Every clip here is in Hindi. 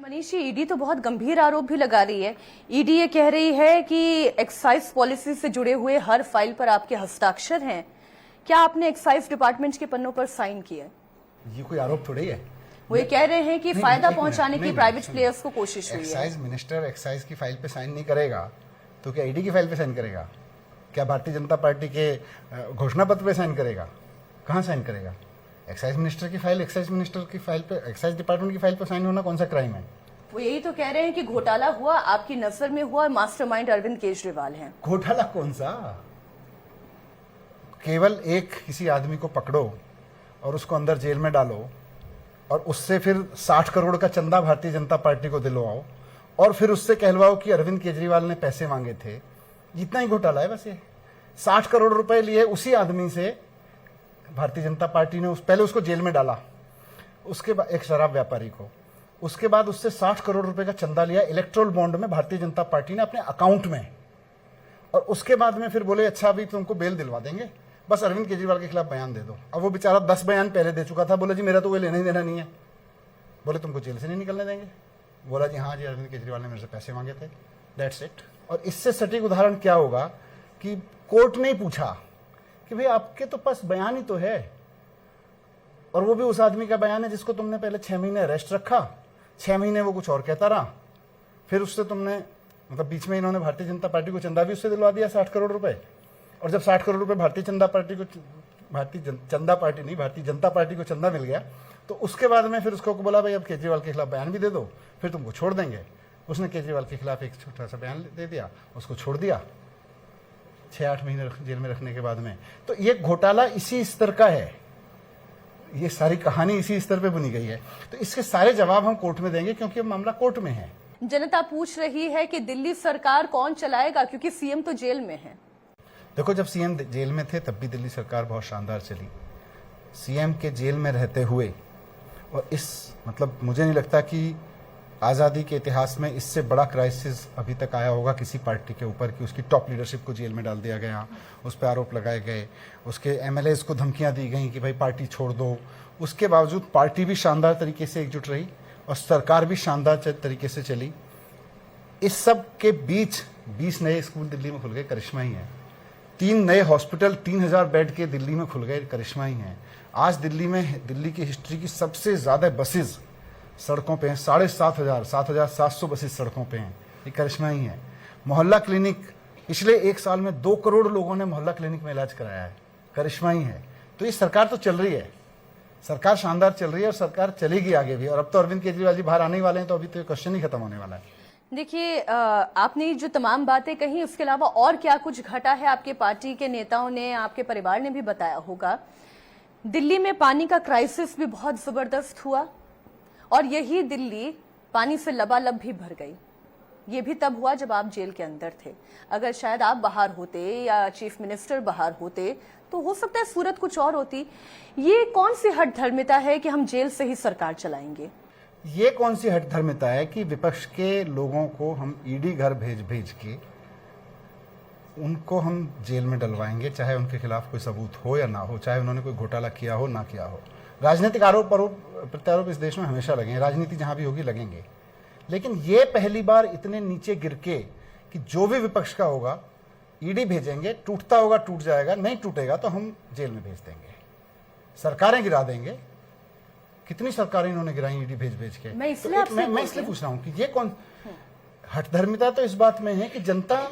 मनीष जी, ईडी तो बहुत गंभीर आरोप भी लगा रही है। ईडी ये कह रही है कि एक्साइज पॉलिसी से जुड़े हुए हर फाइल पर आपके हस्ताक्षर हैं। क्या आपने एक्साइज डिपार्टमेंट के पन्नों पर साइन किए? ये कोई आरोप थोड़ी है। वो ये कह रहे हैं कि फायदा पहुंचाने की प्राइवेट प्लेयर्स को कोशिश हुई है। एक्साइज मिनिस्टर एक्साइज की फाइल पे साइन नहीं करेगा तो क्या ईडी की फाइल पे साइन करेगा? क्या भारतीय जनता पार्टी के घोषणा पत्र पे साइन करेगा? कहाँ साइन करेगा? एक्साइज मिनिस्टर की फाइल, एक्साइज मिनिस्टर की फाइल पे, एक्साइज डिपार्टमेंट की फाइल पे साइन होना कौन सा क्राइम है? वो यही तो कह रहे हैं कि घोटाला हुआ, आपकी नजर में हुआ, मास्टरमाइंड अरविंद केजरीवाल हैं। घोटाला कौन सा? केवल एक किसी आदमी को पकड़ो और उसको अंदर जेल में डालो और उससे फिर 60 करोड़ का चंदा भारतीय जनता पार्टी को दिलवाओ और फिर उससे कहलवाओ कि अरविंद केजरीवाल ने पैसे मांगे थे। इतना ही घोटाला है बस ये। 60 करोड़ रुपए लिए उसी आदमी से भारतीय जनता पार्टी ने पहले उसको जेल में डाला, उसके बाद एक शराब व्यापारी को, उसके बाद उससे 60 करोड़ रुपए का चंदा लिया इलेक्ट्रोल बॉन्ड में भारतीय जनता पार्टी ने अपने अकाउंट में, और उसके बाद में फिर बोले अच्छा अभी तुमको बेल दिलवा देंगे, बस अरविंद केजरीवाल के खिलाफ बयान दे दो। अब वो बेचारा 10 बयान पहले दे चुका था, बोला जी मेरा तो कोई लेना ही देना नहीं है। बोले तुमको जेल से नहीं निकलने देंगे। बोला जी हाँ जी, अरविंद केजरीवाल ने मेरे से पैसे मांगे थे, दैट्स इट। और इससे सटीक उदाहरण क्या होगा कि कोर्ट ने ही पूछा कि भाई आपके तो पास बयान ही तो है, और वो भी उस आदमी का बयान है जिसको तुमने पहले 6 महीने अरेस्ट रखा, 6 महीने वो कुछ और कहता रहा, फिर उससे तुमने मतलब बीच में इन्होंने भारतीय जनता पार्टी को चंदा भी उससे दिलवा दिया 60 करोड़ रुपए। और जब 60 करोड़ रुपए भारतीय जनता पार्टी को चंदा मिल गया तो उसके बाद में फिर उसको बोला भाई अब केजरीवाल के खिलाफ बयान भी दे दो, फिर तुमको छोड़ देंगे। उसने केजरीवाल के खिलाफ एक छोटा सा बयान दे दिया, उसको छोड़ दिया 6-8 महीने जेल में रखने के बाद में। तो ये घोटाला इसी स्तर का है, ये सारी कहानी इसी स्तर पे बुनी गई है। तो इसके सारे जवाब हम कोर्ट में देंगे क्योंकि मामला कोर्ट में है। जनता पूछ रही है कि दिल्ली सरकार कौन चलाएगा, क्योंकि सीएम तो जेल में है। देखो, जब सीएम जेल में थे तब भी दिल्ली सरकार बहुत शानदार चली। सीएम के जेल में रहते हुए, और इस मतलब मुझे नहीं लगता कि आज़ादी के इतिहास में इससे बड़ा क्राइसिस अभी तक आया होगा किसी पार्टी के ऊपर कि उसकी टॉप लीडरशिप को जेल में डाल दिया गया, उस पर आरोप लगाए गए, उसके एमएलएज को धमकियां दी गई कि भाई पार्टी छोड़ दो। उसके बावजूद पार्टी भी शानदार तरीके से एकजुट रही और सरकार भी शानदार तरीके से चली। इस सब के बीच 20 नए स्कूल दिल्ली में खुल गए, करिश्मा ही है। 3 नए हॉस्पिटल 3000 बेड के दिल्ली में खुल गए, करिश्मा ही है। आज दिल्ली की हिस्ट्री की सबसे ज्यादा बसेज सड़कों पे हैं, 7,700 बसेज सड़कों पे हैं, ये करिश्मा ही है। मोहल्ला क्लिनिक, पिछले 1 साल में 2 करोड़ लोगों ने मोहल्ला क्लिनिक में इलाज कराया है, करिश्मा ही है। तो ये सरकार तो चल रही है, सरकार शानदार चल रही है और सरकार चलेगी आगे भी। और अब तो अरविंद केजरीवाल जी बाहर आने ही वाले हैं, तो अभी तो क्वेश्चन ही खत्म होने वाला है। देखिए, आपने जो तमाम बातें कही, उसके अलावा और क्या कुछ घटा है? आपके पार्टी के नेताओं ने, आपके परिवार ने भी बताया होगा। दिल्ली में पानी का क्राइसिस भी बहुत जबरदस्त हुआ और यही दिल्ली पानी से लबालब भी भर गई। ये भी तब हुआ जब आप जेल के अंदर थे। अगर शायद आप बाहर होते या चीफ मिनिस्टर बाहर होते तो हो सकता है सूरत कुछ और होती। ये कौन सी हठधर्मिता है कि हम जेल से ही सरकार चलाएंगे? ये कौन सी हठधर्मिता है कि विपक्ष के लोगों को हम ईडी घर भेज के उनको हम जेल में डलवाएंगे, चाहे उनके खिलाफ कोई सबूत हो या ना हो, चाहे उन्होंने कोई घोटाला किया हो ना किया हो। राजनीतिक आरोप प्रत्यारोप इस देश में हमेशा लगे, राजनीति जहां भी होगी लगेंगे, लेकिन ये पहली बार इतने नीचे गिर के कि जो भी विपक्ष का होगा ईडी भेजेंगे, टूटता होगा टूट जाएगा, नहीं टूटेगा तो हम जेल में भेज देंगे, सरकारें गिरा देंगे। कितनी सरकारें इन्होंने गिराई ईडी भेज के। मैं इसलिए पूछ रहा हूं कि ये कौन हठधर्मिता? तो इस बात में है कि जनता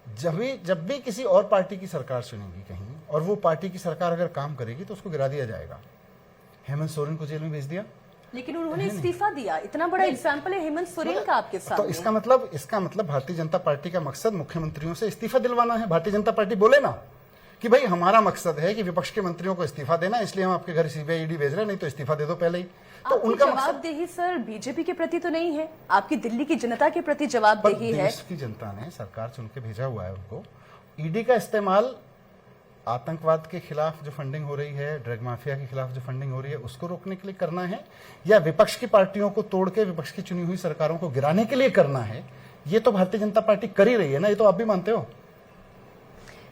जब भी किसी और पार्टी की सरकार चुनेगी कहीं, और वो पार्टी की सरकार अगर काम करेगी तो उसको गिरा दिया जाएगा। हेमंत सोरेन को जेल में भेज दिया, लेकिन उन्होंने इस्तीफा दिया। इतना बड़ा एग्जाम्पल है हेमंत सोरेन का आपके साथ। तो इसका मतलब भारतीय जनता पार्टी का मकसद मुख्यमंत्रियों से इस्तीफा दिलवाना है। भारतीय जनता पार्टी बोले ना कि भाई हमारा मकसद है कि विपक्ष के मंत्रियों को इस्तीफा देना, इसलिए हम आपके घर सीबीआई ईडी भेज रहे हैं, नहीं तो इस्तीफा दे दो पहले ही। तो उनका जवाबदेही सर बीजेपी के प्रति तो नहीं है, आपकी दिल्ली की जनता के प्रति जवाबदेही है। देश की जनता ने सरकार चुन के भेजा हुआ है उनको। ईडी का इस्तेमाल आतंकवाद के खिलाफ जो फंडिंग हो रही है, ड्रग माफिया के खिलाफ जो फंडिंग हो रही है, उसको रोकने के लिए करना है, या विपक्ष की पार्टियों को तोड़ के विपक्ष की चुनी हुई सरकारों को गिराने के लिए करना है? ये तो भारतीय जनता पार्टी कर ही रही है ना, ये तो आप भी मानते हो।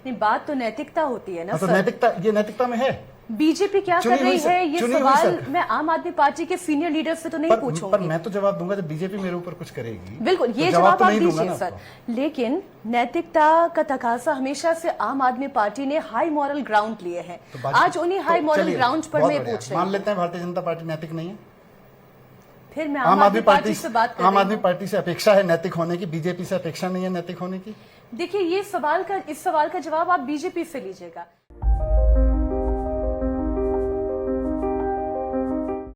नहीं, बात तो नैतिकता होती है ना तो सर। नैतिकता में है। बीजेपी क्या कर चुनी हुई रही है, ये चुनी हुई सवाल सरकार। मैं आम आदमी पार्टी के सीनियर लीडर से तो नहीं पर पूछूंगी। मैं तो जवाब दूंगा जब बीजेपी मेरे ऊपर कुछ करेगी। बिल्कुल, तो ये जवाब तो आप नहीं दूंगा दीजिए ना सर। आपको। लेकिन नैतिकता का तकाजा हमेशा से आम आदमी पार्टी ने हाई मॉरल ग्राउंड लिए हैं। आज उन्हीं हाई मॉरल ग्राउंड पर मैं पूछ रही मान हूँ। लेते हैं भारतीय जनता पार्टी नैतिक नहीं है। फिर मैं आम आदमी पार्टी से बात कर आम रही आदमी हूँ। पार्टी से अपेक्षा है नैतिक होने की, बीजेपी से अपेक्षा नहीं है नैतिक होने की। देखिए, इस सवाल का जवाब आप बीजेपी से लीजिएगा।